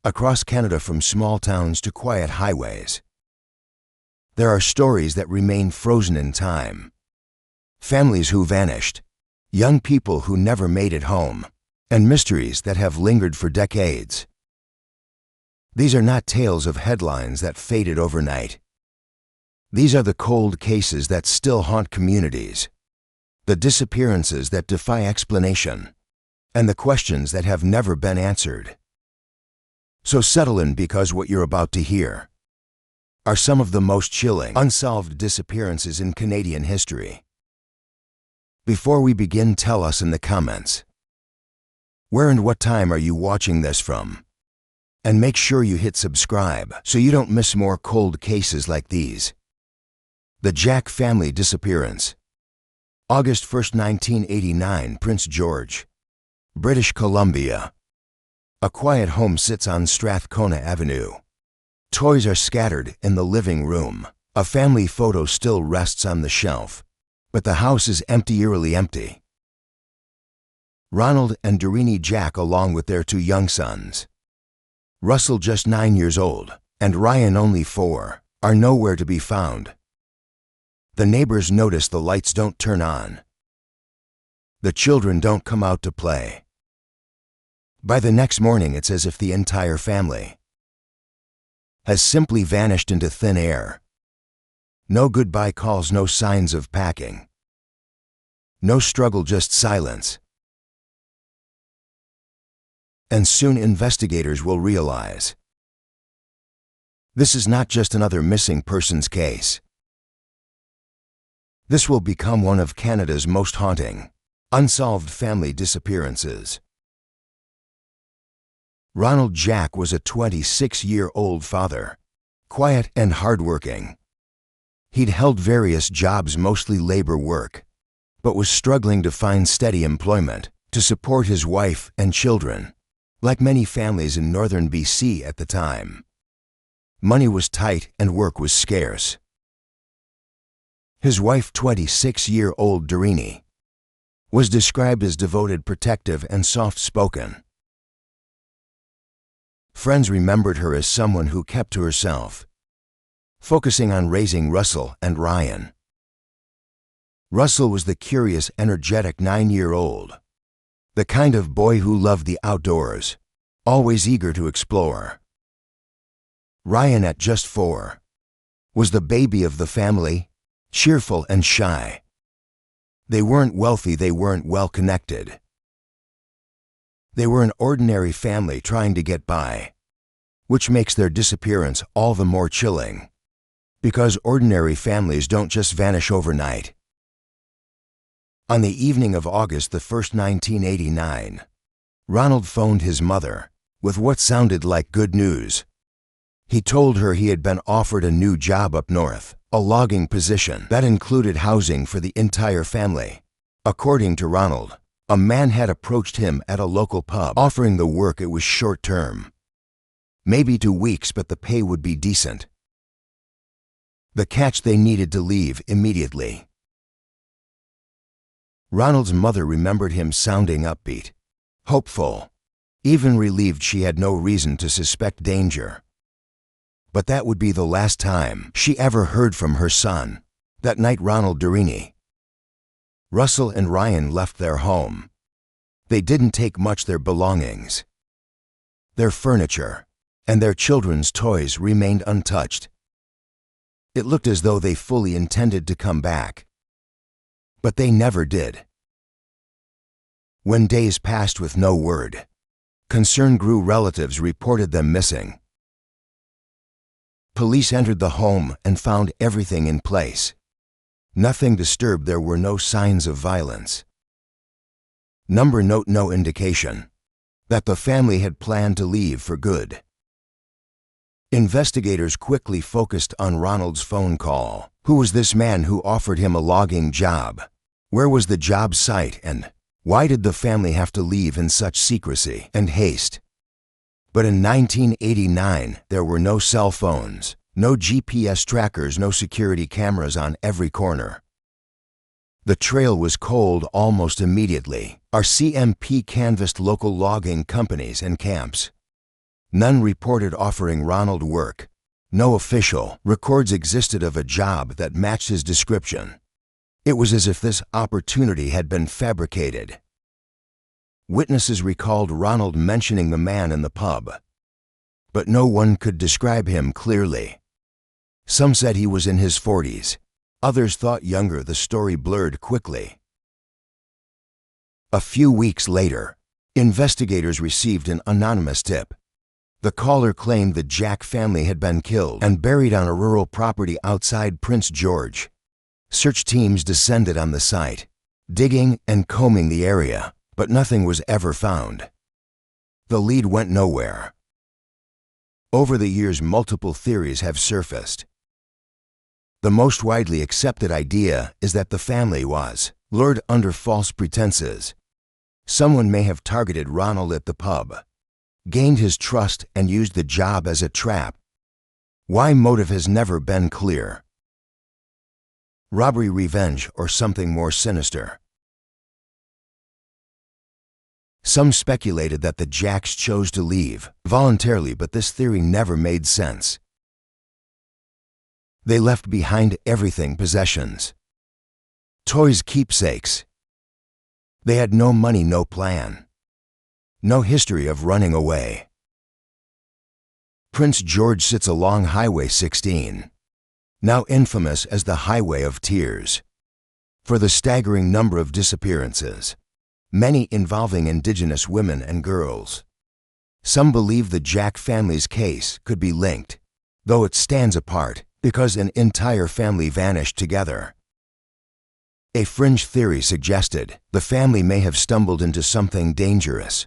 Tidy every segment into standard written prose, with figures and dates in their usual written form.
across Canada from small towns to quiet highways. There are stories that remain frozen in time. Families who vanished, young people who never made it home, and mysteries that have lingered for decades. These are not tales of headlines that faded overnight. These are the cold cases that still haunt communities, the disappearances that defy explanation, and the questions that have never been answered. So settle in, because what you're about to hear are some of the most chilling, unsolved disappearances in Canadian history. Before we begin, tell us in the comments, where and what time are you watching this from? And make sure you hit subscribe so you don't miss more cold cases like these. The Jack family disappearance. August 1st, 1989, Prince George, British Columbia. A quiet home sits on Strathcona Avenue. Toys are scattered in the living room. A family photo still rests on the shelf, but the house is empty, eerily empty. Ronald and Doreen Jack, along with their two young sons, Russell, just 9 years old, and Ryan, only 4, are nowhere to be found. The neighbors notice the lights don't turn on. The children don't come out to play. By the next morning, it's as if the entire family has simply vanished into thin air. No goodbye calls, no signs of packing. No struggle, just silence. And soon investigators will realize this is not just another missing persons case. This will become one of Canada's most haunting, unsolved family disappearances. Ronald Jack was a 26-year-old father, quiet and hardworking. He'd held various jobs, mostly labor work, but was struggling to find steady employment to support his wife and children. Like many families in northern BC at the time, money was tight and work was scarce. His wife, 26-year-old Doreen, was described as devoted, protective, and soft-spoken. Friends remembered her as someone who kept to herself, focusing on raising Russell and Ryan. Russell was the curious, energetic 9-year-old, the kind of boy who loved the outdoors, always eager to explore. Ryan, at just 4, was the baby of the family, cheerful and shy. They weren't wealthy, they weren't well connected. They were an ordinary family trying to get by, which makes their disappearance all the more chilling, because ordinary families don't just vanish overnight. On the evening of August 1st, 1989, Ronald phoned his mother with what sounded like good news. He told her he had been offered a new job up north, a logging position that included housing for the entire family. According to Ronald, a man had approached him at a local pub offering the work. It was short-term, maybe 2 weeks, but the pay would be decent. The catch: they needed to leave immediately. Ronald's mother remembered him sounding upbeat, hopeful, even relieved she had no reason to suspect danger. But that would be the last time she ever heard from her son. That night, Ronald, Doreen, Russell, and Ryan left their home. They didn't take much. Their belongings, their furniture, and their children's toys remained untouched. It looked as though they fully intended to come back, but they never did. When days passed with no word, concern grew. Relatives reported them missing. Police entered the home and found everything in place. Nothing disturbed. There were no signs of violence. Number note: no indication that the family had planned to leave for good. Investigators quickly focused on Ronald's phone call. Who was this man who offered him a logging job? Where was the job site, and why did the family have to leave in such secrecy and haste? But in 1989, there were no cell phones, no GPS trackers, no security cameras on every corner. The trail was cold almost immediately. RCMP canvassed local logging companies and camps. None reported offering Ronald work. No official records existed of a job that matched his description. It was as if this opportunity had been fabricated. Witnesses recalled Ronald mentioning the man in the pub, but no one could describe him clearly. Some said he was in his 40s. Others thought younger. The story blurred quickly. A few weeks later, investigators received an anonymous tip. The caller claimed the Jack family had been killed and buried on a rural property outside Prince George. Search teams descended on the site, digging and combing the area, but nothing was ever found. The lead went nowhere. Over the years, multiple theories have surfaced. The most widely accepted idea is that the family was lured under false pretenses. Someone may have targeted Ronald at the pub, gained his trust, and used the job as a trap. Why motive has never been clear. Robbery, revenge, or something more sinister. Some speculated that the Jacks chose to leave voluntarily, but this theory never made sense. They left behind everything: possessions, toys, keepsakes. They had no money, no plan, no history of running away. Prince George sits along Highway 16, now infamous as the Highway of Tears, for the staggering number of disappearances, many involving indigenous women and girls. Some believe the Jack family's case could be linked, though it stands apart because an entire family vanished together. A fringe theory suggested the family may have stumbled into something dangerous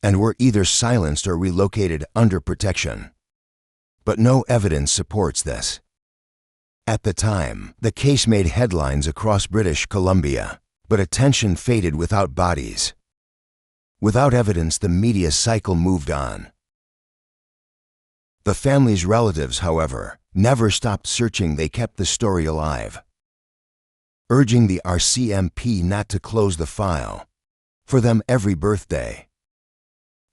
and were either silenced or relocated under protection. But no evidence supports this. At the time, the case made headlines across British Columbia, but attention faded without bodies. Without evidence, the media cycle moved on. The family's relatives, however, never stopped searching. They kept the story alive, urging the RCMP not to close the file. For them, every birthday,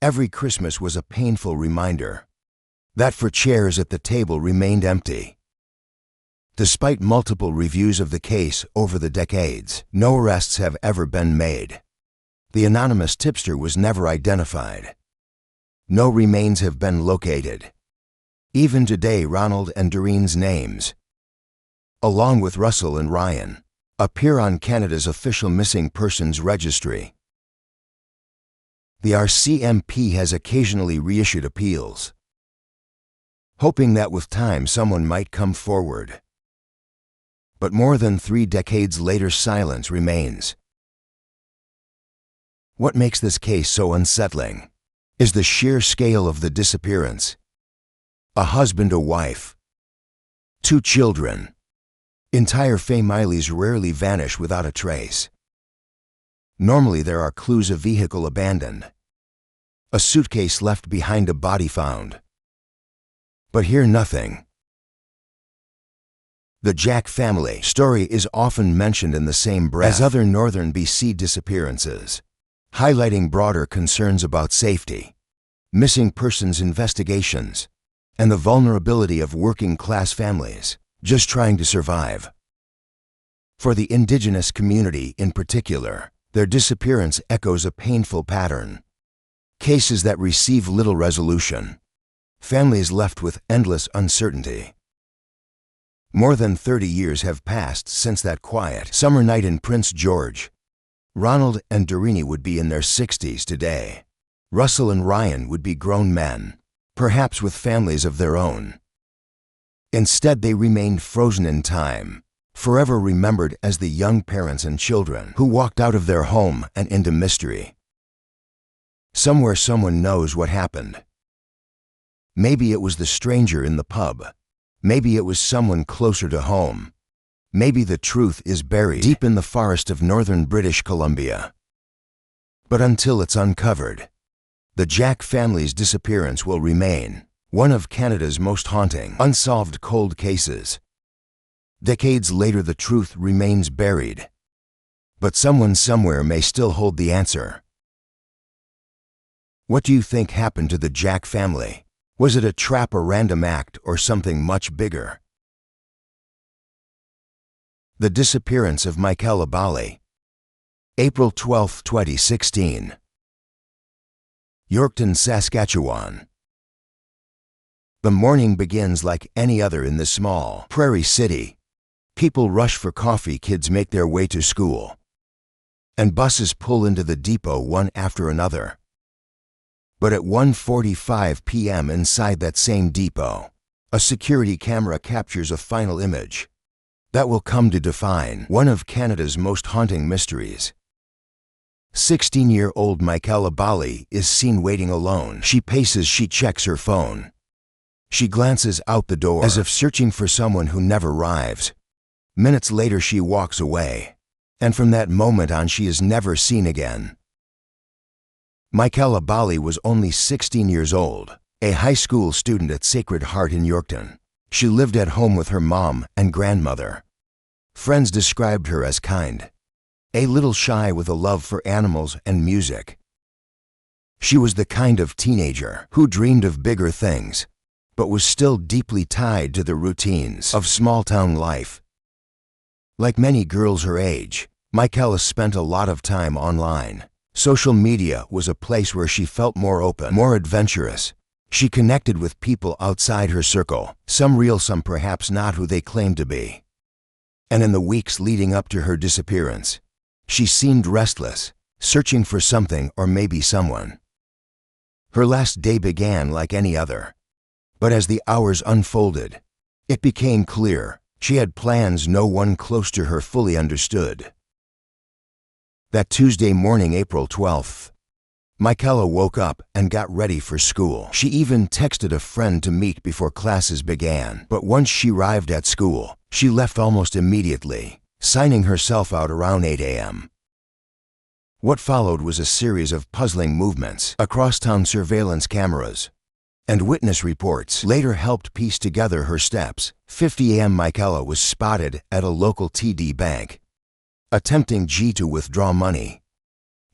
every Christmas was a painful reminder that for chairs at the table remained empty. Despite multiple reviews of the case over the decades, no arrests have ever been made. The anonymous tipster was never identified. No remains have been located. Even today, Ronald and Doreen's names, along with Russell and Ryan, appear on Canada's official missing persons registry. The RCMP has occasionally reissued appeals, hoping that with time someone might come forward. But more than 3 decades later, silence remains. What makes this case so unsettling is the sheer scale of the disappearance. A husband, a wife, 2 children. Entire families rarely vanish without a trace. Normally there are clues: a vehicle abandoned, a suitcase left behind, a body found. But here, nothing. The Jack family story is often mentioned in the same breath as other northern BC disappearances, highlighting broader concerns about safety, missing persons investigations, and the vulnerability of working-class families just trying to survive. For the Indigenous community in particular, their disappearance echoes a painful pattern. Cases that receive little resolution, families left with endless uncertainty. More than 30 years have passed since that quiet summer night in Prince George. Ronald and Doreen would be in their 60s today. Russell and Ryan would be grown men, perhaps with families of their own. Instead, they remained frozen in time, forever remembered as the young parents and children who walked out of their home and into mystery. Somewhere someone knows what happened. Maybe it was the stranger in the pub. Maybe it was someone closer to home. Maybe the truth is buried deep in the forest of northern British Columbia. But until it's uncovered, the Jack family's disappearance will remain one of Canada's most haunting, unsolved cold cases. Decades later, the truth remains buried, but someone somewhere may still hold the answer. What do you think happened to the Jack family? Was it a trap, a random act, or something much bigger? The disappearance of Michaela Bali. April 12, 2016. Yorkton, Saskatchewan. The morning begins like any other in this small prairie city. People rush for coffee, kids make their way to school, and buses pull into the depot one after another. But at 1:45 p.m. inside that same depot, a security camera captures a final image that will come to define one of Canada's most haunting mysteries. 16-year-old Michaela Bali is seen waiting alone. She paces, she checks her phone. She glances out the door as if searching for someone who never arrives. Minutes later, she walks away, and from that moment on, she is never seen again. Michaela Bali was only 16 years old, a high school student at Sacred Heart in Yorkton. She lived at home with her mom and grandmother. Friends described her as kind, a little shy with a love for animals and music. She was the kind of teenager who dreamed of bigger things, but was still deeply tied to the routines of small-town life. Like many girls her age, Michaela spent a lot of time online. Social media was a place where she felt more open, more adventurous. She connected with people outside her circle, some real, some perhaps not who they claimed to be. And in the weeks leading up to her disappearance, she seemed restless, searching for something or maybe someone. Her last day began like any other, but as the hours unfolded, it became clear she had plans no one close to her fully understood. That Tuesday morning, April 12th, Michaela woke up and got ready for school. She even texted a friend to meet before classes began. But once she arrived at school, she left almost immediately, signing herself out around 8 a.m. What followed was a series of puzzling movements across town. Surveillance cameras and witness reports later helped piece together her steps. 50 a.m. Michaela was spotted at a local TD bank, attempting to withdraw money.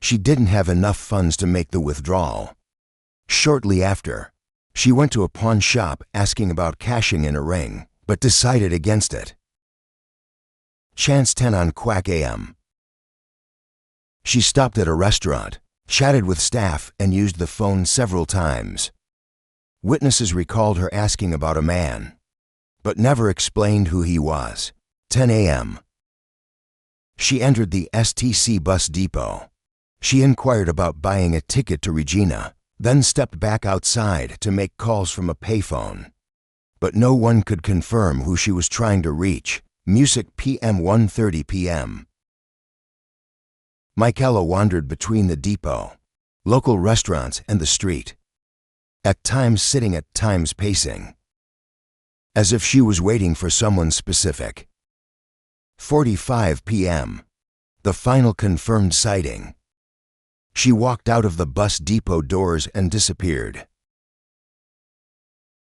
She didn't have enough funds to make the withdrawal. Shortly after, she went to a pawn shop asking about cashing in a ring, but decided against it. Chance 10 on Quack AM. She stopped at a restaurant, chatted with staff, and used the phone several times. Witnesses recalled her asking about a man, but never explained who he was. 10 a.m. She entered the STC bus depot. She inquired about buying a ticket to Regina, then stepped back outside to make calls from a payphone. But no one could confirm who she was trying to reach. Music PM. 1:30 p.m. Michaela wandered between the depot, local restaurants, and the street, at times sitting, at times pacing, as if she was waiting for someone specific. 45 p.m. The final confirmed sighting. She walked out of the bus depot doors and disappeared.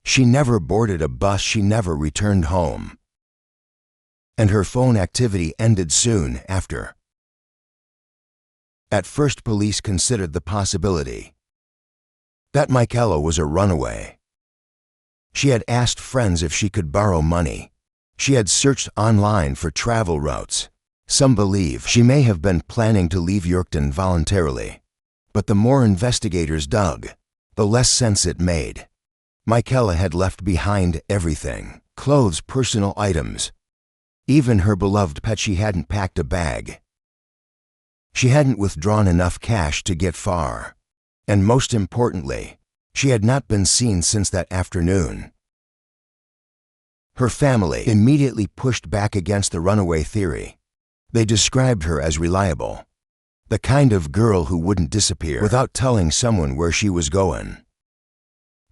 She never boarded a bus, she never returned home, and her phone activity ended soon after. At first, police considered the possibility that Michaela was a runaway. She had asked friends if she could borrow money. She had searched online for travel routes. Some believe she may have been planning to leave Yorkton voluntarily. But the more investigators dug, the less sense it made. Michaela had left behind everything: clothes, personal items, even her beloved pet. She hadn't packed a bag. She hadn't withdrawn enough cash to get far. And most importantly, she had not been seen since that afternoon. Her family immediately pushed back against the runaway theory. They described her as reliable, the kind of girl who wouldn't disappear without telling someone where she was going.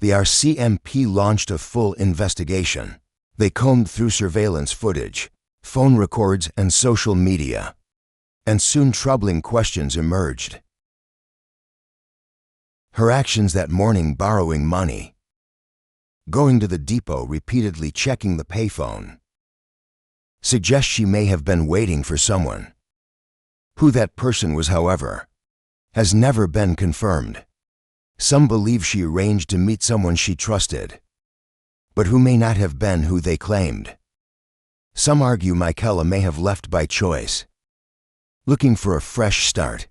The RCMP launched a full investigation. They combed through surveillance footage, phone records, and social media, and soon troubling questions emerged. Her actions that morning: borrowing money, going to the depot, repeatedly checking the payphone, suggest she may have been waiting for someone. Who that person was, however, has never been confirmed. Some believe she arranged to meet someone she trusted, but who may not have been who they claimed. Some argue Michaela may have left by choice, looking for a fresh start,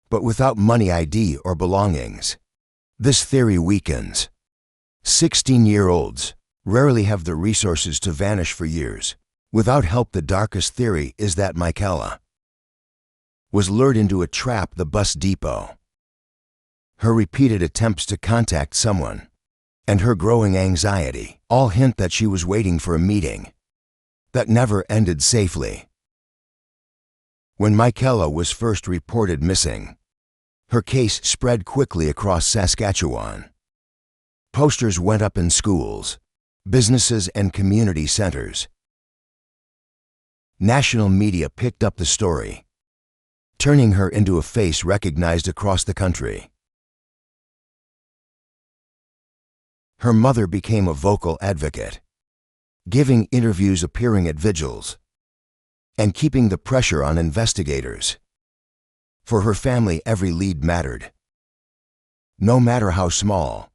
but without money, ID, or belongings. This theory weakens. 16-year-olds rarely have the resources to vanish for years. Without help, the darkest theory is that Michaela was lured into a trap, the bus depot. Her repeated attempts to contact someone and her growing anxiety all hint that she was waiting for a meeting that never ended safely. When Michaela was first reported missing, her case spread quickly across Saskatchewan. Posters went up in schools, businesses, and community centers. National media picked up the story, turning her into a face recognized across the country. Her mother became a vocal advocate, giving interviews, appearing at vigils, and keeping the pressure on investigators. For her family, every lead mattered, no matter how small.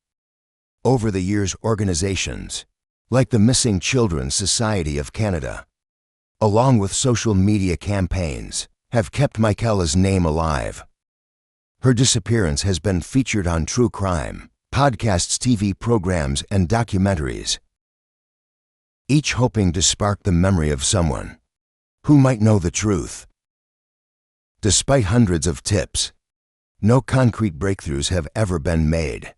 Over the years, organizations like the Missing Children's Society of Canada, along with social media campaigns, have kept Michaela's name alive. Her disappearance has been featured on true crime podcasts, TV programs, and documentaries, each hoping to spark the memory of someone who might know the truth. Despite hundreds of tips, no concrete breakthroughs have ever been made.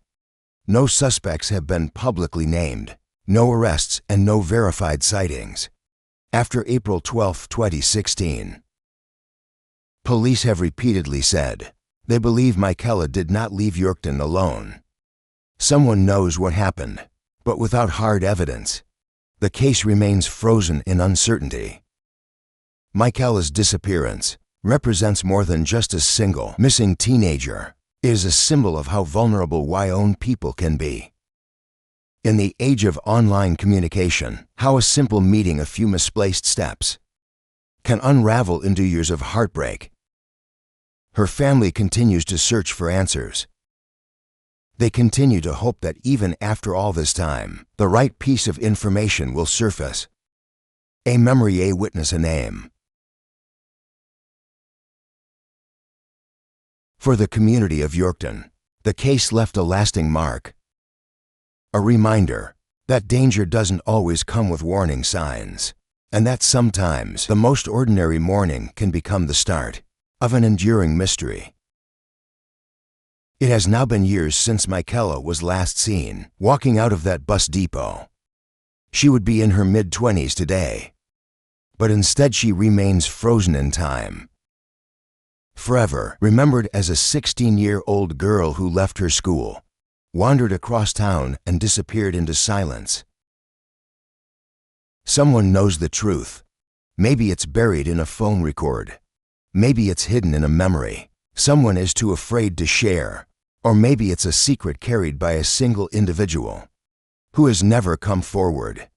No suspects have been publicly named, no arrests, and no verified sightings. After April 12, 2016, police have repeatedly said they believe Michaela did not leave Yorkton alone. Someone knows what happened, but without hard evidence, the case remains frozen in uncertainty. Michaela's disappearance represents more than just a single missing teenager. It is a symbol of how vulnerable Wyoming people can be. In the age of online communication, how a simple meeting, a few misplaced steps, can unravel into years of heartbreak. Her family continues to search for answers. They continue to hope that even after all this time, the right piece of information will surface. A memory, a witness, a name. For the community of Yorkton, the case left a lasting mark. A reminder that danger doesn't always come with warning signs, and that sometimes the most ordinary morning can become the start of an enduring mystery. It has now been years since Michaela was last seen walking out of that bus depot. She would be in her mid-20s today, but instead she remains frozen in time. Forever remembered as a 16-year-old girl who left her school, wandered across town, and disappeared into silence. Someone knows the truth. Maybe it's buried in a phone record. Maybe it's hidden in a memory someone is too afraid to share. Or maybe it's a secret carried by a single individual who has never come forward.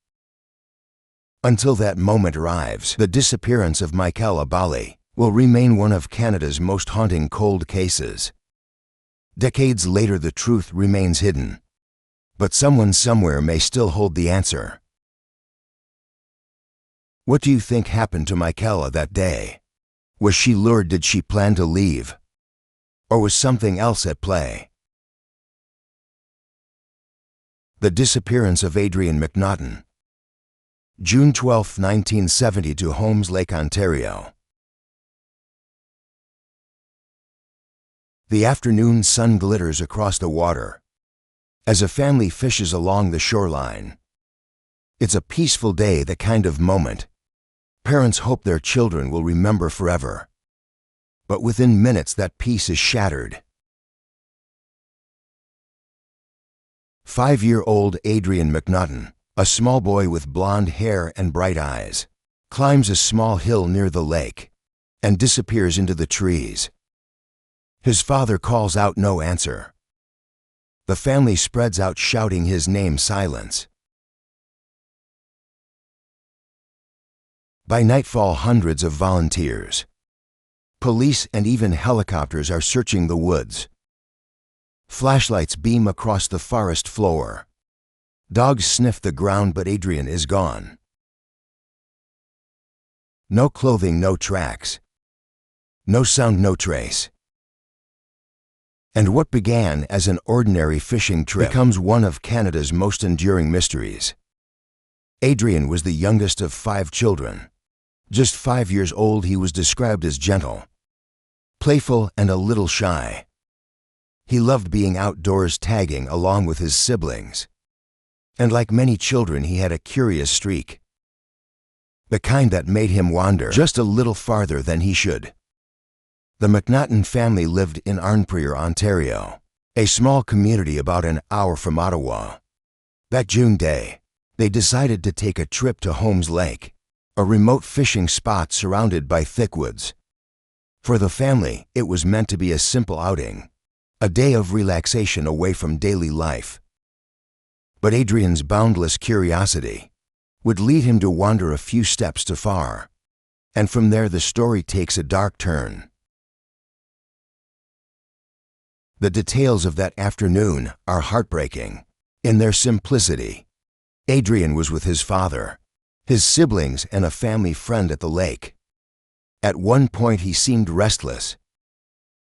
Until that moment arrives, the disappearance of Michaela Bali will remain one of Canada's most haunting cold cases. Decades later, the truth remains hidden, but someone somewhere may still hold the answer. What do you think happened to Michaela that day? Was she lured? Did she plan to leave? Or was something else at play? The disappearance of Adrian McNaughton. June 12, 1972, Holmes Lake, Ontario. The afternoon sun glitters across the water as a family fishes along the shoreline. It's a peaceful day, the kind of moment parents hope their children will remember forever. But within minutes, that peace is shattered. 5-year-old Adrian McNaughton, a small boy with blonde hair and bright eyes, climbs a small hill near the lake and disappears into the trees. His father calls out, no answer. The family spreads out shouting his name. Silence. By nightfall, hundreds of volunteers, police, and even helicopters are searching the woods. Flashlights beam across the forest floor. Dogs sniff the ground, but Adrian is gone. No clothing, no tracks. No sound, no trace. And what began as an ordinary fishing trip becomes one of Canada's most enduring mysteries. Adrian was the youngest of 5 children. Just 5 years old, he was described as gentle, playful, and a little shy. He loved being outdoors tagging along with his siblings. And like many children, he had a curious streak, the kind that made him wander just a little farther than he should. The McNaughton family lived in Arnprior, Ontario, a small community about an hour from Ottawa. That June day, they decided to take a trip to Holmes Lake, a remote fishing spot surrounded by thick woods. For the family, it was meant to be a simple outing, a day of relaxation away from daily life. But Adrian's boundless curiosity would lead him to wander a few steps too far, and from there the story takes a dark turn. The details of that afternoon are heartbreaking. In their simplicity, Adrian was with his father, his siblings, and a family friend at the lake. At one point he seemed restless.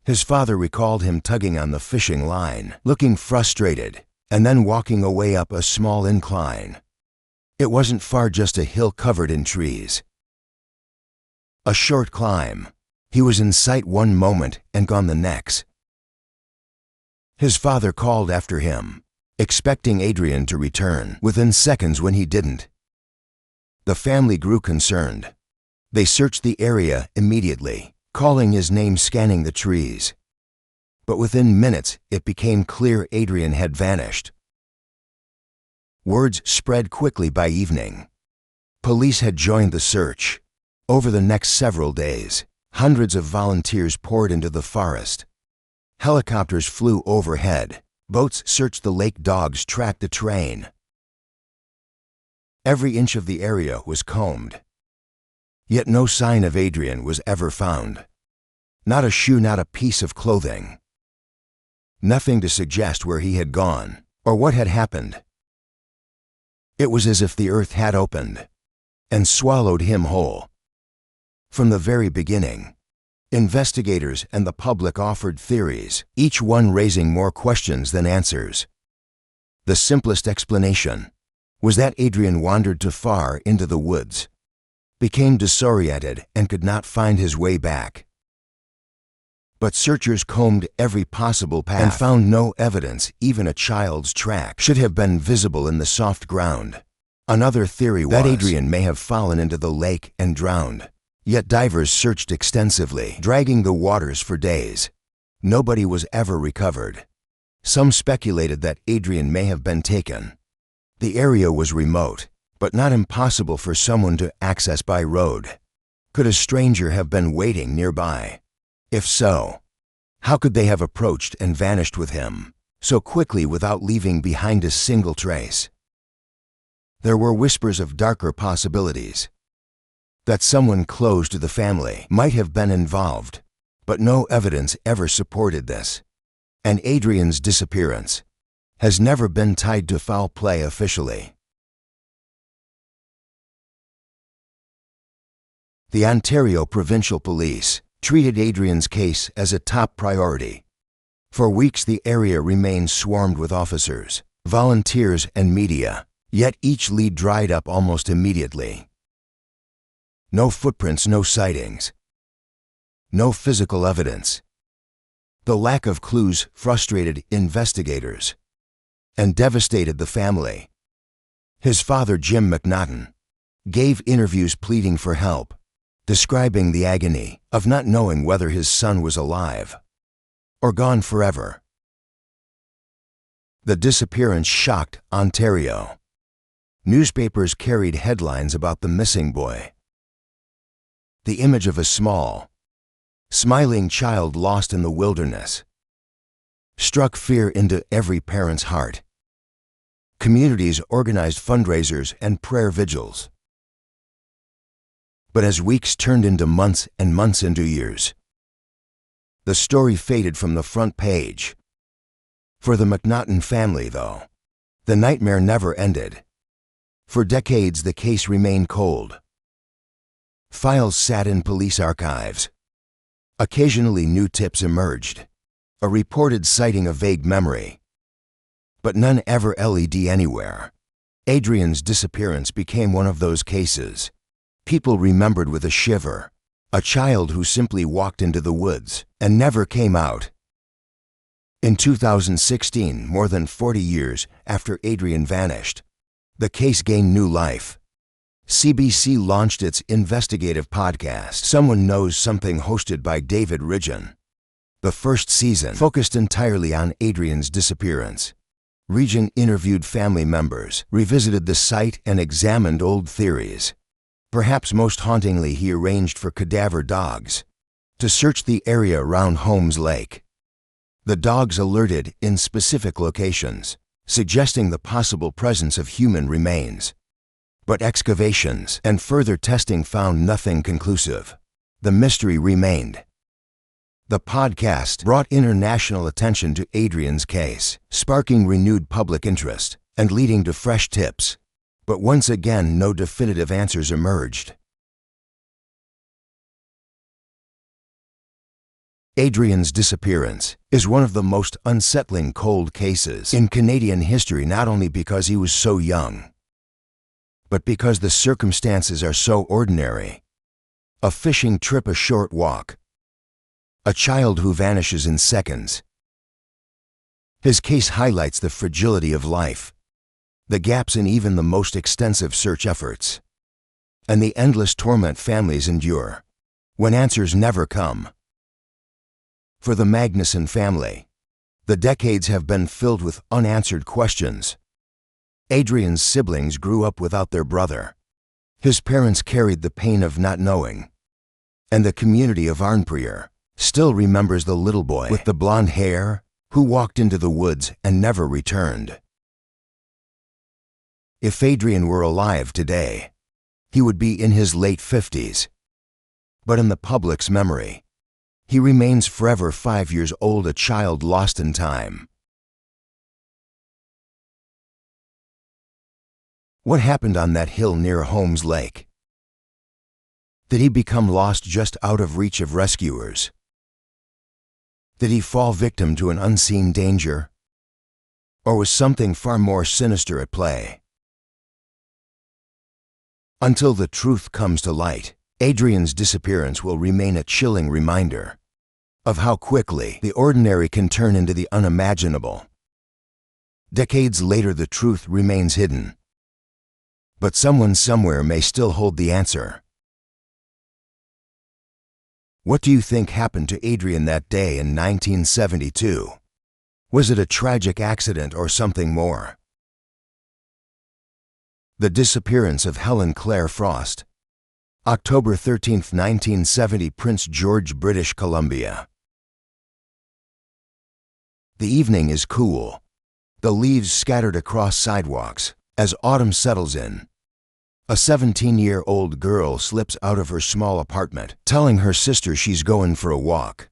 His father recalled him tugging on the fishing line, looking frustrated, and then walking away up a small incline. It wasn't far, just a hill covered in trees. A short climb. He was in sight one moment and gone the next. His father called after him, expecting Adrian to return within seconds. When he didn't, the family grew concerned. They searched the area immediately, calling his name, scanning the trees. But within minutes, it became clear Adrian had vanished. Words spread quickly by evening. Police had joined the search. Over the next several days, hundreds of volunteers poured into the forest. Helicopters flew overhead. Boats searched the lake. Dogs tracked the train. Every inch of the area was combed. Yet no sign of Adrian was ever found. Not a shoe, not a piece of clothing. Nothing to suggest where he had gone or what had happened. It was as if the earth had opened and swallowed him whole. From the very beginning, investigators and the public offered theories, each one raising more questions than answers. The simplest explanation was that Adrian wandered too far into the woods, became disoriented, and could not find his way back. But searchers combed every possible path and found no evidence. Even a child's track should have been visible in the soft ground. Another theory was that Adrian may have fallen into the lake and drowned. Yet divers searched extensively, dragging the waters for days. Nobody was ever recovered. Some speculated that Adrian may have been taken. The area was remote, but not impossible for someone to access by road. Could a stranger have been waiting nearby? If so, how could they have approached and vanished with him so quickly without leaving behind a single trace? There were whispers of darker possibilities. That someone close to the family might have been involved, but no evidence ever supported this. And Adrian's disappearance has never been tied to foul play officially. The Ontario Provincial Police treated Adrian's case as a top priority. For weeks the area remained swarmed with officers, volunteers, and media, yet each lead dried up almost immediately. No footprints, no sightings, no physical evidence. The lack of clues frustrated investigators and devastated the family. His father, Jim McNaughton, gave interviews pleading for help, describing the agony of not knowing whether his son was alive or gone forever. The disappearance shocked Ontario. Newspapers carried headlines about the missing boy. The image of a small, smiling child lost in the wilderness struck fear into every parent's heart. Communities organized fundraisers and prayer vigils. But as weeks turned into months and months into years, the story faded from the front page. For the McNaughton family, though, the nightmare never ended. For decades, the case remained cold. Files sat in police archives. Occasionally, new tips emerged. A reported sighting, a vague memory. But none ever led anywhere. Adrian's disappearance became one of those cases people remembered with a shiver. A child who simply walked into the woods and never came out. In 2016, more than 40 years after Adrian vanished, the case gained new life. CBC launched its investigative podcast, Someone Knows Something, hosted by David Ridgen. The first season focused entirely on Adrian's disappearance. Ridgen interviewed family members, revisited the site, and examined old theories. Perhaps most hauntingly, he arranged for cadaver dogs to search the area around Holmes Lake. The dogs alerted in specific locations, suggesting the possible presence of human remains. But excavations and further testing found nothing conclusive. The mystery remained. The podcast brought international attention to Adrian's case, sparking renewed public interest and leading to fresh tips. But once again, no definitive answers emerged. Adrian's disappearance is one of the most unsettling cold cases in Canadian history, not only because he was so young, but because the circumstances are so ordinary. A fishing trip, a short walk, a child who vanishes in seconds. His case highlights the fragility of life, the gaps in even the most extensive search efforts, and the endless torment families endure when answers never come. For the Magnuson family, the decades have been filled with unanswered questions. Adrian's siblings grew up without their brother. His parents carried the pain of not knowing, and the community of Arnprior still remembers the little boy with the blonde hair who walked into the woods and never returned. If Adrian were alive today, he would be in his late 50s. But in the public's memory, he remains forever 5 years old, a child lost in time. What happened on that hill near Holmes Lake? Did he become lost just out of reach of rescuers? Did he fall victim to an unseen danger? Or was something far more sinister at play? Until the truth comes to light, Adrian's disappearance will remain a chilling reminder of how quickly the ordinary can turn into the unimaginable. Decades later, the truth remains hidden, but someone somewhere may still hold the answer. What do you think happened to Adrian that day in 1972? Was it a tragic accident or something more? The disappearance of Helen Claire Frost. October 13, 1970, Prince George, British Columbia. The evening is cool. The leaves scattered across sidewalks as autumn settles in. A 17-year-old girl slips out of her small apartment, telling her sister she's going for a walk.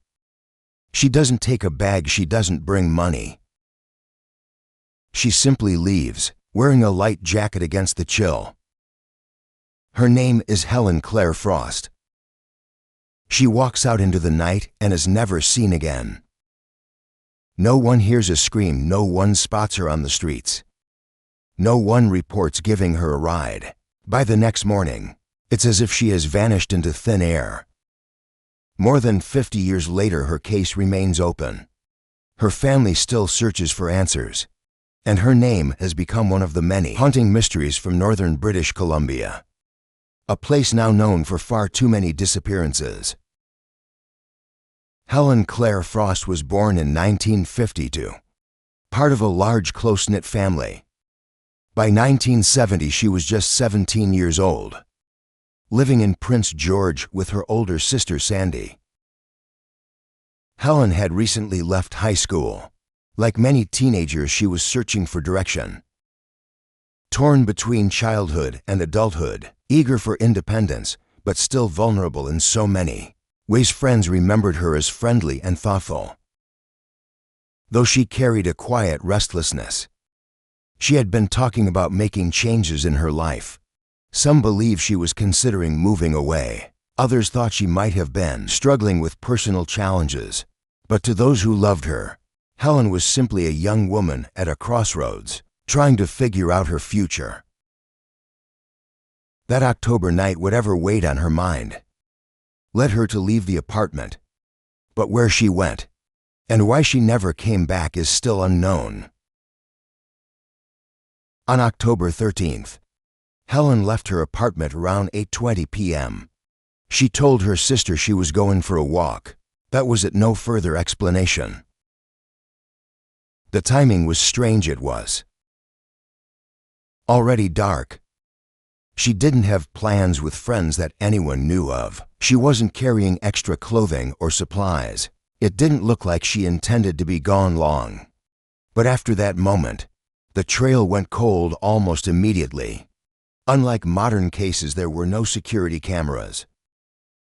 She doesn't take a bag, she doesn't bring money. She simply leaves, wearing a light jacket against the chill. Her name is Helen Claire Frost. She walks out into the night and is never seen again. No one hears a scream, no one spots her on the streets. No one reports giving her a ride. By the next morning, it's as if she has vanished into thin air. More than 50 years later, her case remains open. Her family still searches for answers, and her name has become one of the many haunting mysteries from northern British Columbia, a place now known for far too many disappearances. Helen Claire Frost was born in 1952, part of a large close-knit family. By 1970, she was just 17 years old, living in Prince George with her older sister Sandy. Helen had recently left high school. Like many teenagers, she was searching for direction. Torn between childhood and adulthood, eager for independence, but still vulnerable in so many ways, friends remembered her as friendly and thoughtful. though she carried a quiet restlessness. She had been talking about making changes in her life. Some believe she was considering moving away. Others thought she might have been struggling with personal challenges. But to those who loved her, Helen was simply a young woman at a crossroads, trying to figure out her future. That October night, whatever weighed on her mind, led her to leave the apartment. But where she went, and why she never came back, is still unknown. On October 13th, Helen left her apartment around 8:20 p.m. She told her sister she was going for a walk. That was it, no further explanation. The timing was strange. It was already dark. She didn't have plans with friends that anyone knew of. She wasn't carrying extra clothing or supplies. It didn't look like she intended to be gone long. But after that moment, the trail went cold almost immediately. Unlike modern cases, there were no security cameras,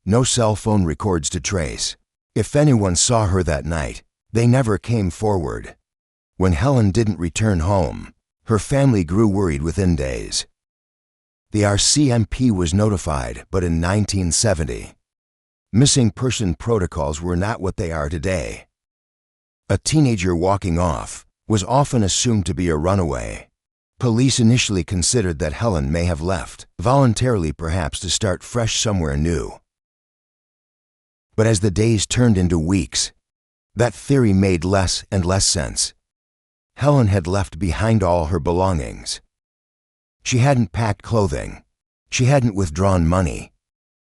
no cell phone records to trace. If anyone saw her that night, they never came forward. When Helen didn't return home, her family grew worried within days. The RCMP was notified, but in 1970, missing person protocols were not what they are today. A teenager walking off was often assumed to be a runaway. Police initially considered that Helen may have left, voluntarily perhaps, to start fresh somewhere new. But as the days turned into weeks, that theory made less and less sense. Helen had left behind all her belongings. She hadn't packed clothing, she hadn't withdrawn money,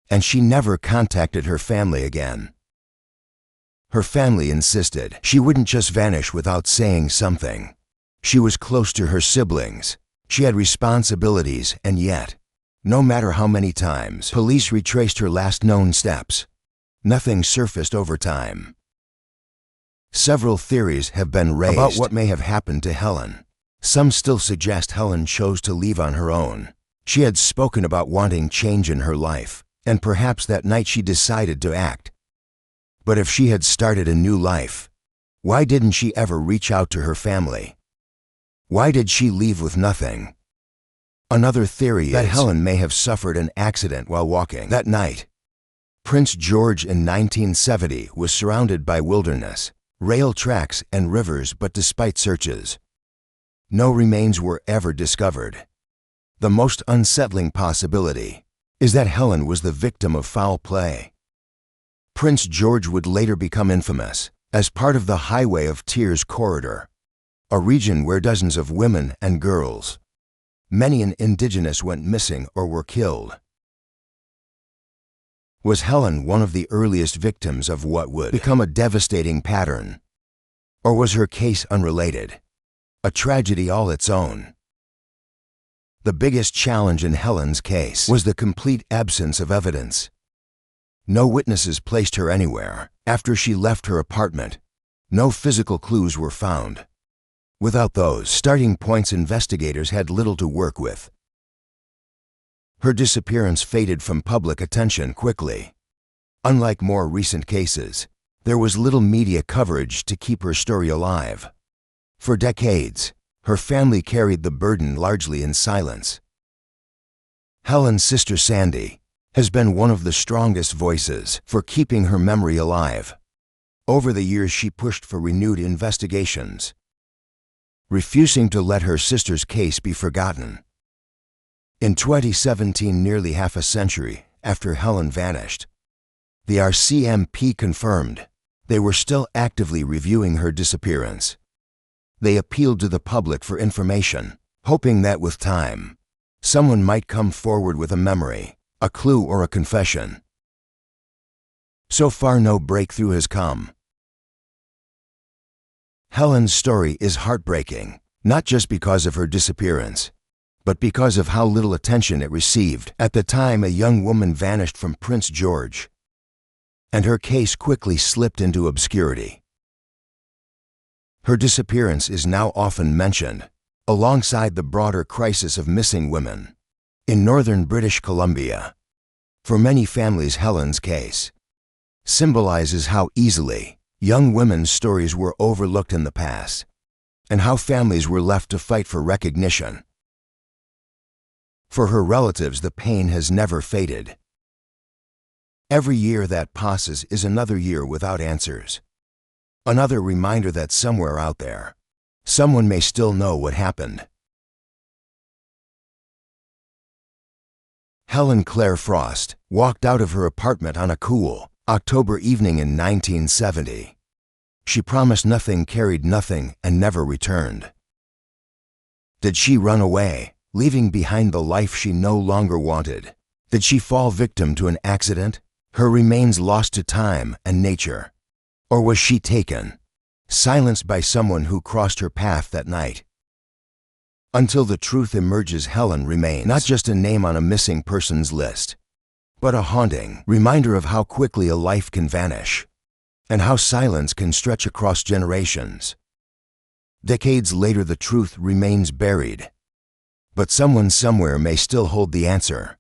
and she never contacted her family again. Her family insisted she wouldn't just vanish without saying something. She was close to her siblings. She had responsibilities, and yet, no matter how many times police retraced her last known steps, nothing surfaced over time. Several theories have been raised about what may have happened to Helen. Some still suggest Helen chose to leave on her own. She had spoken about wanting change in her life, and perhaps that night she decided to act. But if she had started a new life, why didn't she ever reach out to her family? Why did she leave with nothing? Another theory is that Helen may have suffered an accident while walking that night. Prince George in 1970 was surrounded by wilderness, rail tracks, and rivers, but despite searches, no remains were ever discovered. The most unsettling possibility is that Helen was the victim of foul play. Prince George would later become infamous as part of the Highway of Tears corridor, a region where dozens of women and girls, many indigenous, went missing or were killed. Was Helen one of the earliest victims of what would become a devastating pattern? Or was her case unrelated, a tragedy all its own? The biggest challenge in Helen's case was the complete absence of evidence. No witnesses placed her anywhere after she left her apartment. No physical clues were found. Without those starting points, investigators had little to work with. Her disappearance faded from public attention quickly. Unlike more recent cases, there was little media coverage to keep her story alive. For decades, her family carried the burden largely in silence. Helen's sister Sandy has been one of the strongest voices for keeping her memory alive. Over the years, she pushed for renewed investigations, refusing to let her sister's case be forgotten. In 2017, nearly half a century after Helen vanished, the RCMP confirmed they were still actively reviewing her disappearance. They appealed to the public for information, hoping that with time, someone might come forward with a memory, a clue, or a confession. So far, no breakthrough has come. Helen's story is heartbreaking, not just because of her disappearance, but because of how little attention it received. At the time, a young woman vanished from Prince George, and her case quickly slipped into obscurity. Her disappearance is now often mentioned, alongside the broader crisis of missing women in northern British Columbia. For many families, Helen's case symbolizes how easily young women's stories were overlooked in the past, and how families were left to fight for recognition. For her relatives, the pain has never faded. Every year that passes is another year without answers. Another reminder that somewhere out there, someone may still know what happened. Helen Claire Frost walked out of her apartment on a cool October evening in 1970. She promised nothing, carried nothing, and never returned. Did she run away, leaving behind the life she no longer wanted? Did she fall victim to an accident, her remains lost to time and nature? Or was she taken, silenced by someone who crossed her path that night? Until the truth emerges, Helen remains not just a name on a missing persons list, but a haunting reminder of how quickly a life can vanish, and how silence can stretch across generations. Decades later, the truth remains buried, but someone somewhere may still hold the answer.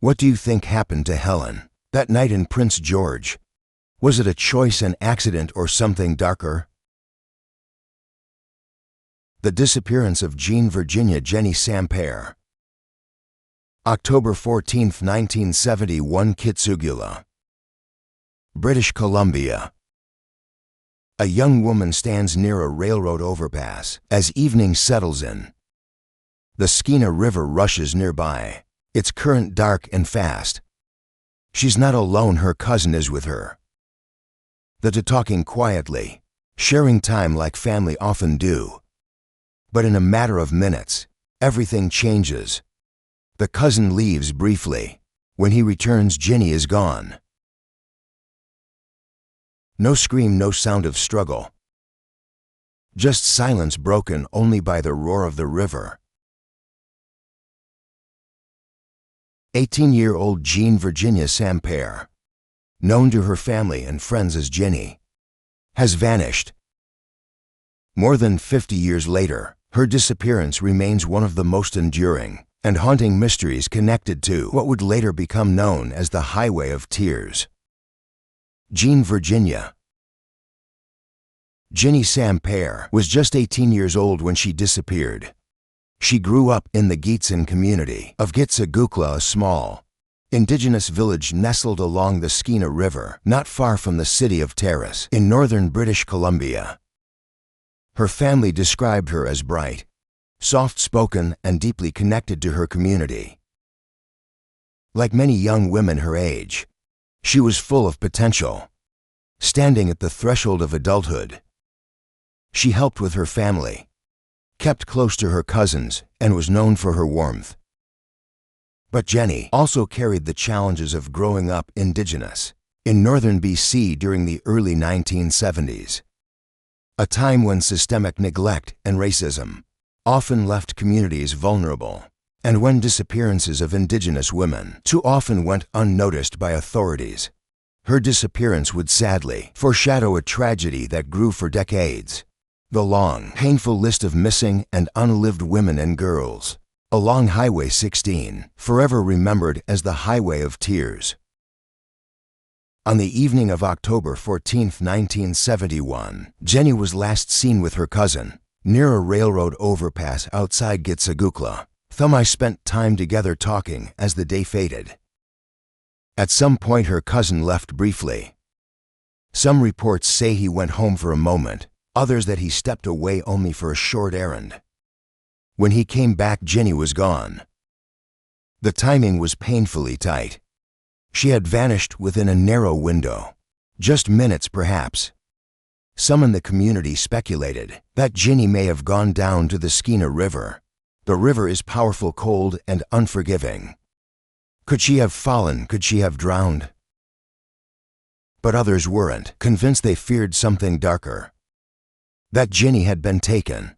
What do you think happened to Helen that night in Prince George? Was it a choice, an accident, or something darker? The disappearance of Jean Virginia Jenny Sampere. October 14, 1971, Kitsugula, British Columbia. A young woman stands near a railroad overpass as evening settles in. The Skeena River rushes nearby, its current dark and fast. She's not alone, her cousin is with her. The two talking quietly, sharing time like family often do. But in a matter of minutes, everything changes. The cousin leaves briefly. When he returns, Jenny is gone. No scream, no sound of struggle. Just silence broken only by the roar of the river. 18-year-old Jean Virginia Sampere, known to her family and friends as Jenny, has vanished. More than 50 years later, her disappearance remains one of the most enduring and haunting mysteries connected to what would later become known as the Highway of Tears. Jean Virginia. Jenny Sampere was just 18 years old when she disappeared. She grew up in the Gitxsan community of Kitsugukla, a small, indigenous village nestled along the Skeena River, not far from the city of Terrace in northern British Columbia. Her family described her as bright, soft-spoken, and deeply connected to her community. Like many young women her age, she was full of potential, standing at the threshold of adulthood. She helped with her family, kept close to her cousins, and was known for her warmth. But Jenny also carried the challenges of growing up indigenous in northern BC during the early 1970s, a time when systemic neglect and racism often left communities vulnerable, and when disappearances of indigenous women too often went unnoticed by authorities. Her disappearance would sadly foreshadow a tragedy that grew for decades. The long, painful list of missing and unlived women and girls along Highway 16, forever remembered as the Highway of Tears. On the evening of October 14, 1971, Jenny was last seen with her cousin near a railroad overpass outside Kitsugukla. I spent time together talking as the day faded. At some point, her cousin left briefly. Some reports say he went home for a moment, others that he stepped away only for a short errand. When he came back, Jenny was gone. The timing was painfully tight. She had vanished within a narrow window, just minutes perhaps. Some in the community speculated that Jenny may have gone down to the Skeena River. The river is powerful, cold, and unforgiving. Could she have fallen? Could she have drowned? But others weren't, convinced. They feared something darker, that Jenny had been taken.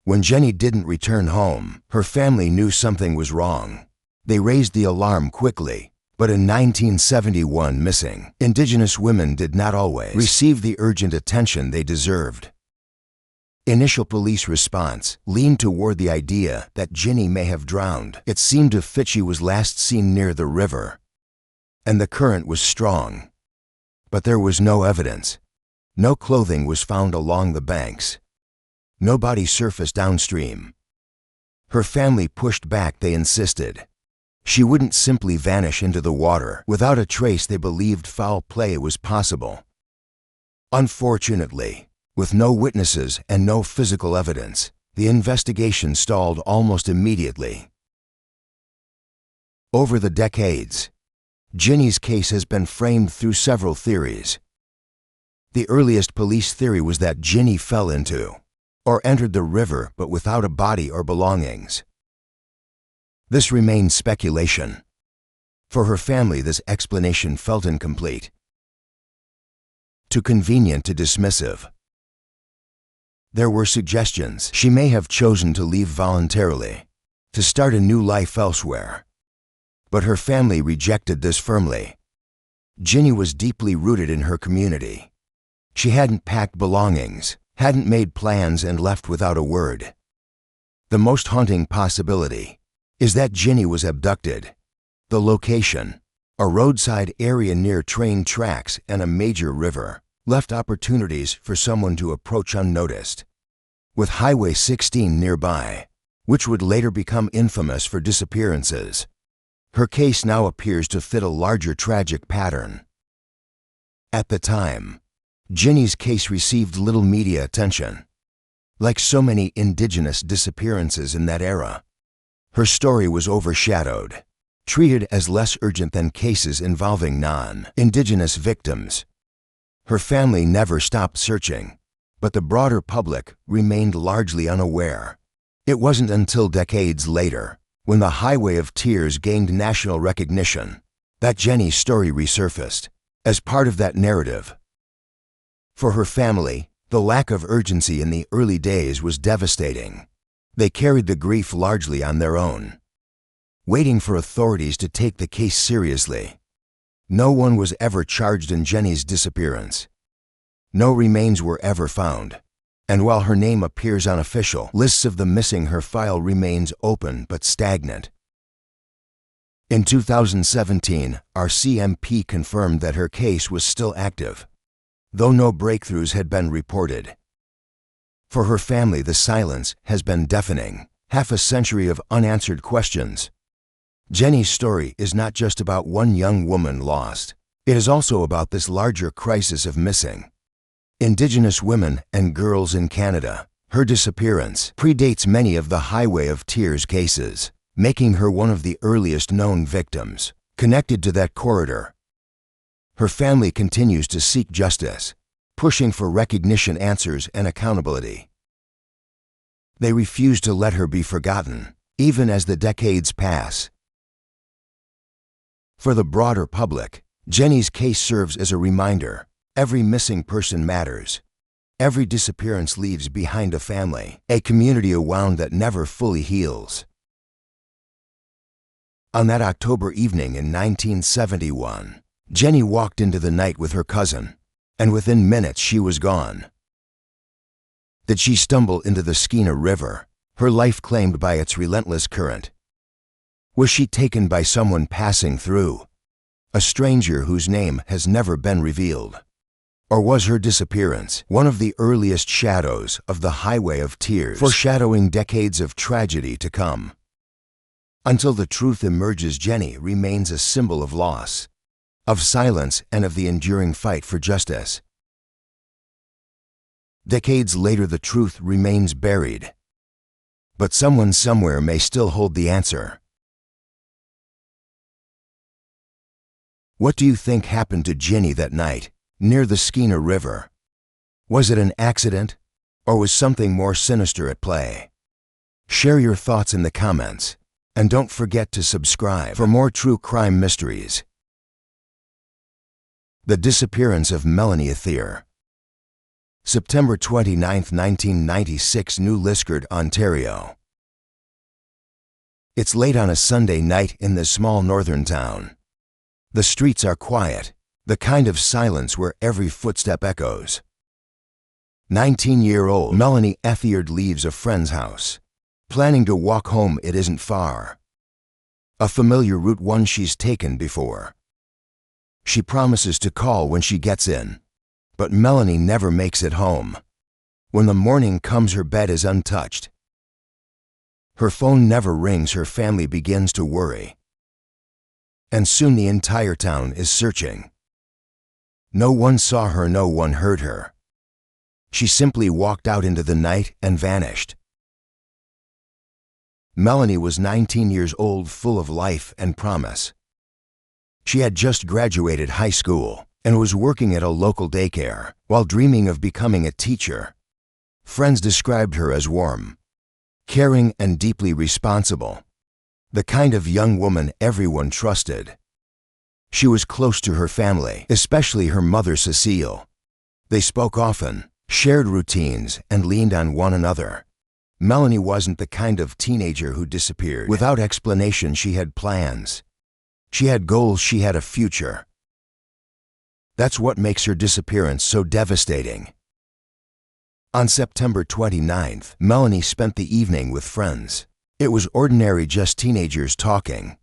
When Jenny didn't return home, her family knew something was wrong. They raised the alarm quickly. But in 1971, missing indigenous women did not always receive the urgent attention they deserved. Initial police response leaned toward the idea that Jenny may have drowned. It seemed to fit. She was last seen near the river. and the current was strong. But there was no evidence. No clothing was found along the banks. No body surfaced downstream. Her family pushed back. They insisted she wouldn't simply vanish into the water. Without a trace, they believed foul play was possible. Unfortunately, with no witnesses and no physical evidence, the investigation stalled almost immediately. Over the decades, Ginny's case has been framed through several theories. The earliest police theory was that Ginny fell into or entered the river but without a body or belongings. This remains speculation. For her family, this explanation felt incomplete. Too convenient, too dismissive. There were suggestions she may have chosen to leave voluntarily, to start a new life elsewhere. But her family rejected this firmly. Ginny was deeply rooted in her community. She hadn't packed belongings, hadn't made plans, and left without a word. The most haunting possibility is that Ginny was abducted. The location, a roadside area near train tracks and a major river, left opportunities for someone to approach unnoticed. With Highway 16 nearby, which would later become infamous for disappearances, her case now appears to fit a larger tragic pattern. At the time, Ginny's case received little media attention. Like so many indigenous disappearances in that era, her story was overshadowed, treated as less urgent than cases involving non-indigenous victims. Her family never stopped searching, but the broader public remained largely unaware. It wasn't until decades later, when the Highway of Tears gained national recognition, that Ginny's story resurfaced as part of that narrative. For her family, the lack of urgency in the early days was devastating. They carried the grief largely on their own, waiting for authorities to take the case seriously. No one was ever charged in Ginny's disappearance. No remains were ever found. And while her name appears on official lists of the missing, her file remains open but stagnant. In 2017, our CMP confirmed that her case was still active, though no breakthroughs had been reported. For her family, the silence has been deafening. Half a century of unanswered questions. Ginny's story is not just about one young woman lost. It is also about this larger crisis of missing Indigenous women and girls in Canada. Her disappearance predates many of the Highway of Tears cases, making her one of the earliest known victims connected to that corridor. Her family continues to seek justice, pushing for recognition, answers, and accountability. They refuse to let her be forgotten, even as the decades pass. For the broader public, Ginny's case serves as a reminder. Every missing person matters. Every disappearance leaves behind a family, a community, a wound that never fully heals. On that October evening in 1971, Ginny walked into the night with her cousin, and within minutes she was gone. Did she stumble into the Skeena River, her life claimed by its relentless current? Was she taken by someone passing through, a stranger whose name has never been revealed? Or was her disappearance one of the earliest shadows of the Highway of Tears, foreshadowing decades of tragedy to come? Until the truth emerges, Ginny remains a symbol of loss, of silence, and of the enduring fight for justice. Decades later, the truth remains buried, but someone somewhere may still hold the answer. What do you think happened to Ginny that night, near the Skeena River? Was it an accident, or was something more sinister at play? Share your thoughts in the comments, and don't forget to subscribe for more true crime mysteries. The disappearance of Melanie Athier. September 29, 1996, New Liskeard, Ontario. It's late on a Sunday night in this small northern town. The streets are quiet, the kind of silence where every footstep echoes. 19-year-old Melanie Athier leaves a friend's house, planning to walk home. It isn't far. A familiar route, one she's taken before. She promises to call when she gets in, but Melanie never makes it home. When the morning comes, her bed is untouched. Her phone never rings. Her family begins to worry. And soon the entire town is searching. No one saw her, no one heard her. She simply walked out into the night and vanished. Melanie was 19 years old, full of life and promise. She had just graduated high school and was working at a local daycare while dreaming of becoming a teacher. Friends described her as warm, caring, and deeply responsible, the kind of young woman everyone trusted. She was close to her family, especially her mother, Cecile. They spoke often, shared routines, and leaned on one another. Melanie wasn't the kind of teenager who disappeared without explanation. She had plans. She had goals. She had a future. That's what makes her disappearance so devastating. On September 29th, Melanie spent the evening with friends. It was ordinary, just teenagers talking,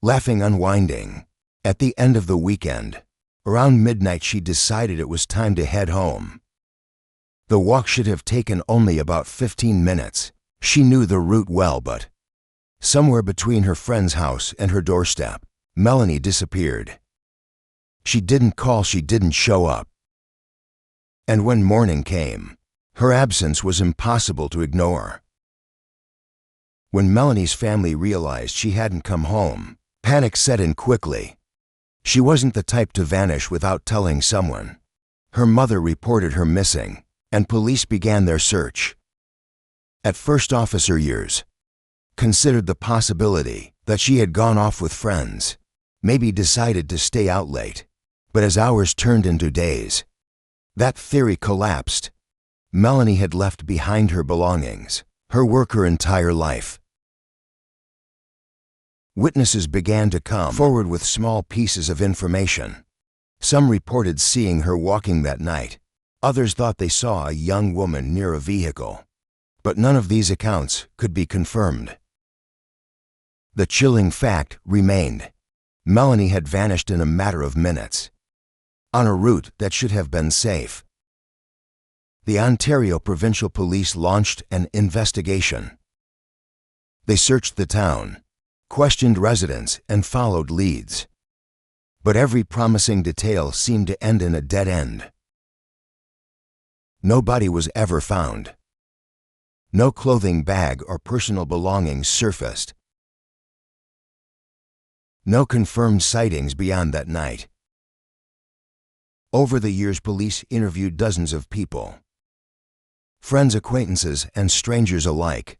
laughing, unwinding. At the end of the weekend, around midnight, she decided it was time to head home. The walk should have taken only about 15 minutes. She knew the route well, but somewhere between her friend's house and her doorstep, Melanie disappeared. She didn't call, she didn't show up. And when morning came, her absence was impossible to ignore. When Melanie's family realized she hadn't come home, panic set in quickly. She wasn't the type to vanish without telling someone. Her mother reported her missing, and police began their search. At first, Officer Years considered the possibility that she had gone off with friends, maybe decided to stay out late. But as hours turned into days, that theory collapsed. Melanie had left behind her belongings, her work, her entire life. Witnesses began to come forward with small pieces of information. Some reported seeing her walking that night. Others thought they saw a young woman near a vehicle. But none of these accounts could be confirmed. The chilling fact remained. Melanie had vanished in a matter of minutes, on a route that should have been safe. The Ontario Provincial Police launched an investigation. They searched the town, questioned residents, and followed leads. But every promising detail seemed to end in a dead end. No body was ever found. No clothing bag or personal belongings surfaced. No confirmed sightings beyond that night. Over the years, police interviewed dozens of people, friends, acquaintances, and strangers alike.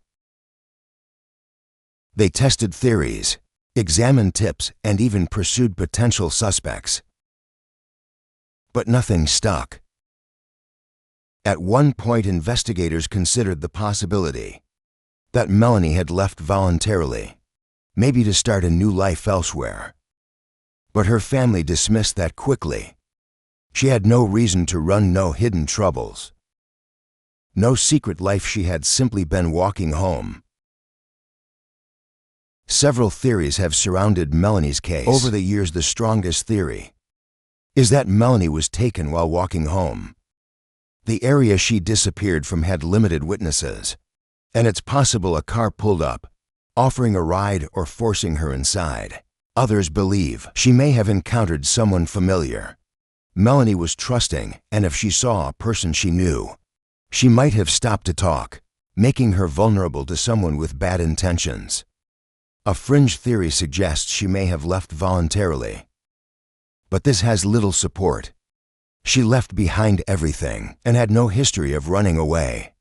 They tested theories, examined tips, and even pursued potential suspects. But nothing stuck. At one point, investigators considered the possibility that Melanie had left voluntarily, maybe to start a new life elsewhere. But her family dismissed that quickly. She had no reason to run, no hidden troubles, no secret life. She had simply been walking home. Several theories have surrounded Melanie's case over the years. The strongest theory is that Melanie was taken while walking home. The area she disappeared from had limited witnesses, and it's possible a car pulled up, offering a ride or forcing her inside. Others believe she may have encountered someone familiar. Melanie was trusting, and if she saw a person she knew, she might have stopped to talk, making her vulnerable to someone with bad intentions. A fringe theory suggests she may have left voluntarily, but this has little support. She left behind everything and had no history of running away.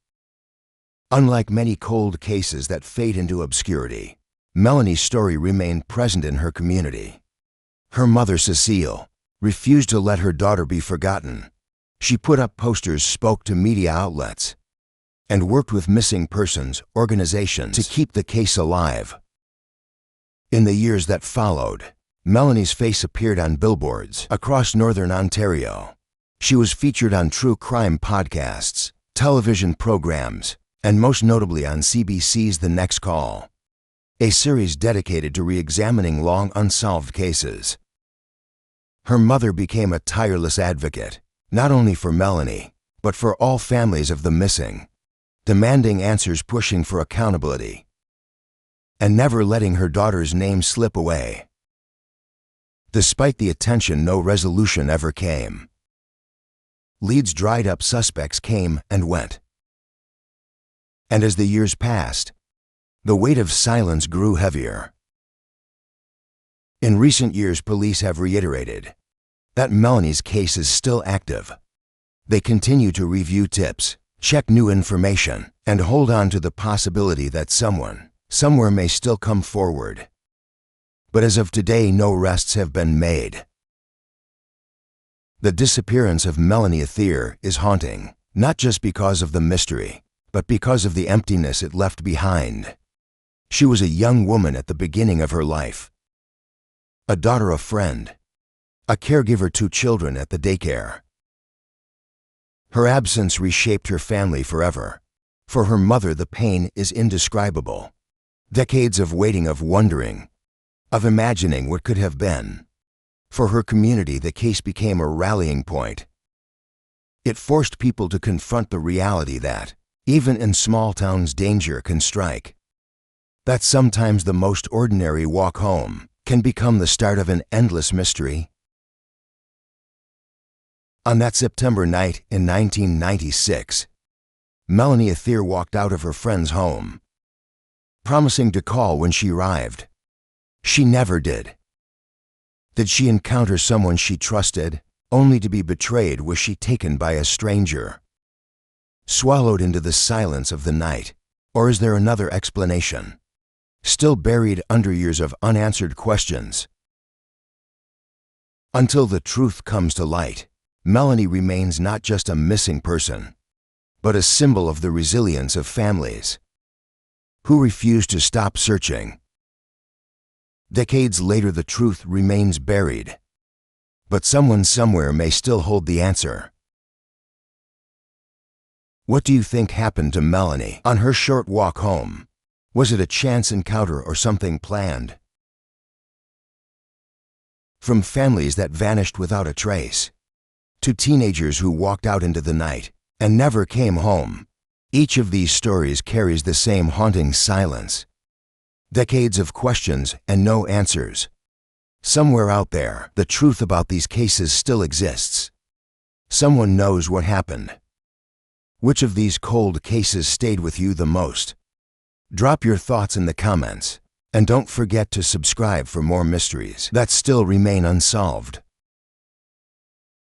Unlike many cold cases that fade into obscurity, Melanie's story remained present in her community. Her mother, Cecile, refused to let her daughter be forgotten. She put up posters, spoke to media outlets, and worked with missing persons organizations to keep the case alive. In the years that followed, Melanie's face appeared on billboards across northern Ontario. She was featured on true crime podcasts, television programs, and most notably on CBC's The Next Call, a series dedicated to re-examining long unsolved cases. Her mother became a tireless advocate, not only for Melanie, but for all families of the missing, demanding answers, pushing for accountability, and never letting her daughter's name slip away. Despite the attention, no resolution ever came. Leads dried up, suspects came and went. And as the years passed, the weight of silence grew heavier. In recent years, police have reiterated that Melanie's case is still active. They continue to review tips, check new information, and hold on to the possibility that someone, somewhere may still come forward. But as of today, no arrests have been made. The disappearance of Melanie Athier is haunting, not just because of the mystery, but because of the emptiness it left behind. She was a young woman at the beginning of her life, a daughter, a friend, a caregiver, 2 children at the daycare. Her absence reshaped her family forever. For her mother, the pain is indescribable. Decades of waiting, of wondering, of imagining what could have been. For her community, the case became a rallying point. It forced people to confront the reality that, even in small towns, danger can strike. That sometimes the most ordinary walk home can become the start of an endless mystery. On that September night in 1996, Melanie Athier walked out of her friend's home, promising to call when she arrived. She never did. Did she encounter someone she trusted, only to be betrayed? Was she taken by a stranger, swallowed into the silence of the night? Or is there another explanation, still buried under years of unanswered questions? Until the truth comes to light, Melanie remains not just a missing person, but a symbol of the resilience of families who refuse to stop searching. Decades later, the truth remains buried, but someone somewhere may still hold the answer. What do you think happened to Melanie on her short walk home? Was it a chance encounter or something planned? From families that vanished without a trace, to teenagers who walked out into the night and never came home, each of these stories carries the same haunting silence. Decades of questions and no answers. Somewhere out there, the truth about these cases still exists. Someone knows what happened. Which of these cold cases stayed with you the most? Drop your thoughts in the comments, and don't forget to subscribe for more mysteries that still remain unsolved.